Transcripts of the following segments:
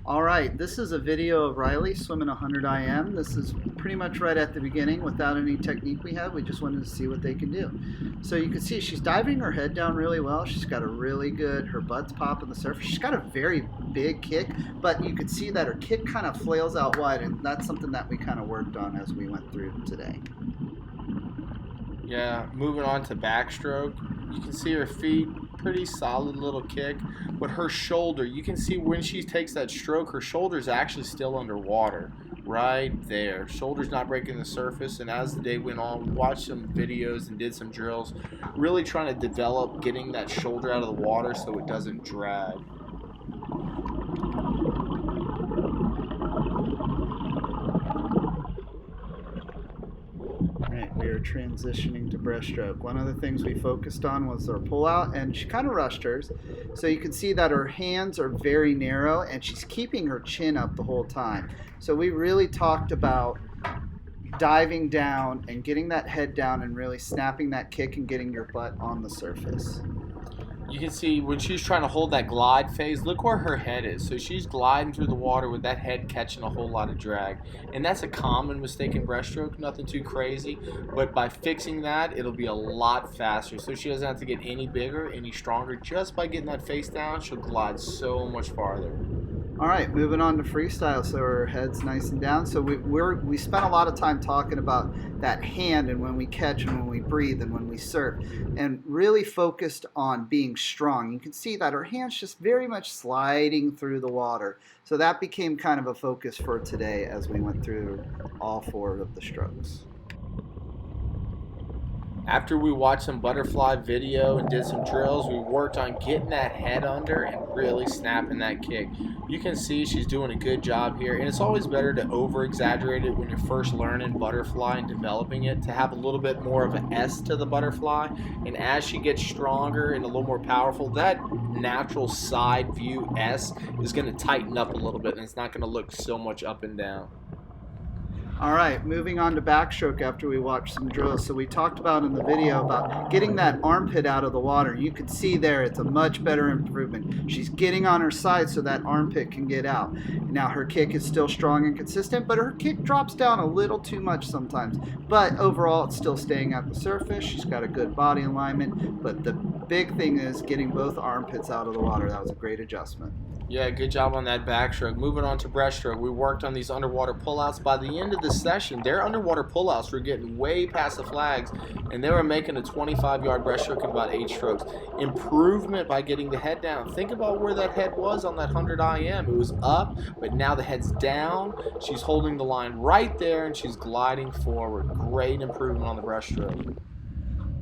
All right, this is a video of Ryli swimming 100 IM. This is pretty much right at the beginning without any technique we have. We just wanted to see what they can do. So you can see she's diving her head down really well. She's got a really good, her butt's popping the surface. She's got a very big kick, but you can see that her kick kind of flails out wide, and that's something that we kind of worked on as we went through today. Yeah, moving on to backstroke, you can see her feet, pretty solid little kick, but her shoulder, you can see when she takes that stroke, her shoulder's actually still underwater, right there. Shoulder's not breaking the surface, and as the day went on, we watched some videos and did some drills, really trying to develop getting that shoulder out of the water so it doesn't drag. We are transitioning to breaststroke. One of the things we focused on was her pullout, and she kind of rushed hers. So you can see that her hands are very narrow, and she's keeping her chin up the whole time. So we really talked about diving down and getting that head down and really snapping that kick and getting your butt on the surface. You can see when she's trying to hold that glide phase, look where her head is. So she's gliding through the water with that head catching a whole lot of drag. And that's a common mistake in breaststroke, nothing too crazy. But by fixing that, it'll be a lot faster. So she doesn't have to get any bigger, any stronger. Just by getting that face down, she'll glide so much farther. All right, moving on to freestyle, so her head's nice and down. So we spent a lot of time talking about that hand and when we catch and when we breathe and when we surf, and really focused on being strong. You can see that her hand's just very much sliding through the water. So that became kind of a focus for today as we went through all 4 of the strokes. After we watched some butterfly video and did some drills, we worked on getting that head under and really snapping that kick. You can see she's doing a good job here, and it's always better to over-exaggerate it when you're first learning butterfly and developing it, to have a little bit more of an S to the butterfly. And as she gets stronger and a little more powerful, that natural side view S is going to tighten up a little bit, and it's not going to look so much up and down. All right, moving on to backstroke after we watched some drills. So we talked about in the video about getting that armpit out of the water. You can see there it's a much better improvement. She's getting on her side so that armpit can get out. Now her kick is still strong and consistent, but her kick drops down a little too much sometimes. But overall, it's still staying at the surface. She's got a good body alignment, but the big thing is getting both armpits out of the water. That was a great adjustment. Yeah, good job on that backstroke. Moving on to breaststroke, we worked on these underwater pullouts. By the end of the session, their underwater pullouts were getting way past the flags, and they were making a 25-yard breaststroke in about 8 strokes. Improvement by getting the head down. Think about where that head was on that 100 IM. It was up, but now the head's down. She's holding the line right there, and she's gliding forward. Great improvement on the breaststroke.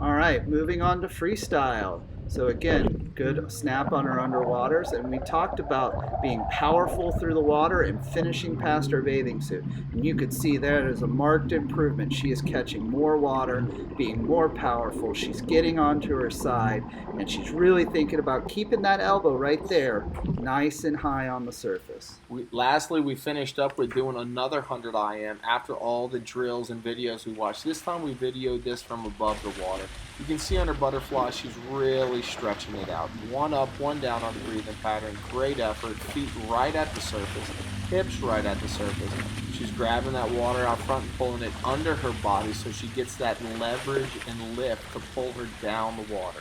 All right, moving on to freestyle. So again, good snap on her underwaters, and we talked about being powerful through the water and finishing past her bathing suit. And you could see there's a marked improvement. She is catching more water, being more powerful. She's getting onto her side, and she's really thinking about keeping that elbow right there, nice and high on the surface. Lastly, we finished up with doing another 100 IM after all the drills and videos we watched. This time we videoed this from above the water. You can see on her butterfly, she's really stretching it out. 1 up, 1 down on the breathing pattern. Great effort. Feet right at the surface. Hips right at the surface. She's grabbing that water out front and pulling it under her body so she gets that leverage and lift to pull her down the water.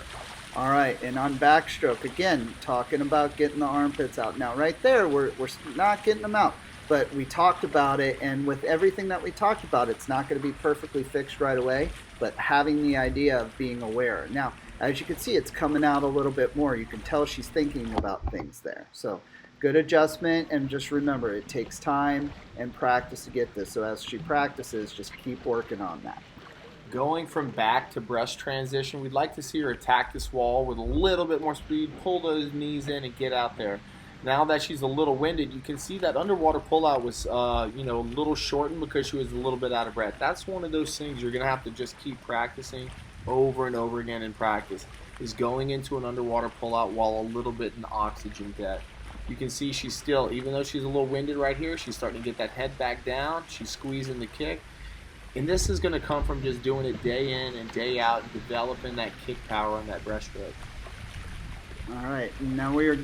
All right, and on backstroke, again, talking about getting the armpits out. Now, right there, we're not getting them out, but we talked about it, and with everything that we talked about, it's not going to be perfectly fixed right away, but having the idea of being aware. Now, as you can see, it's coming out a little bit more. You can tell she's thinking about things there. So, good adjustment, and just remember, it takes time and practice to get this. So as she practices, just keep working on that. Going from back to breast transition, we'd like to see her attack this wall with a little bit more speed, pull those knees in and get out there. Now that she's a little winded, you can see that underwater pullout was a little shortened because she was a little bit out of breath. That's one of those things you're going to have to just keep practicing over and over again in practice, is going into an underwater pullout while a little bit in oxygen debt. You can see she's still, even though she's a little winded right here, she's starting to get that head back down. She's squeezing the kick. And this is going to come from just doing it day in and day out and developing that kick power on that breaststroke. All right, now we are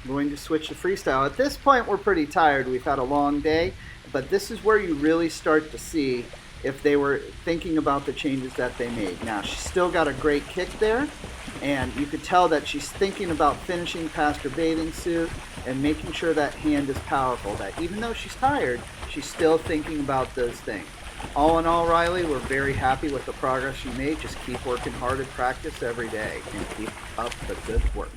going to switch to freestyle. At this point, we're pretty tired. We've had a long day, but this is where you really start to see if they were thinking about the changes that they made. Now, she's still got a great kick there, and you could tell that she's thinking about finishing past her bathing suit and making sure that hand is powerful, that even though she's tired, she's still thinking about those things. All in all, Ryli, we're very happy with the progress you made. Just keep working hard at practice every day and keep up the good work.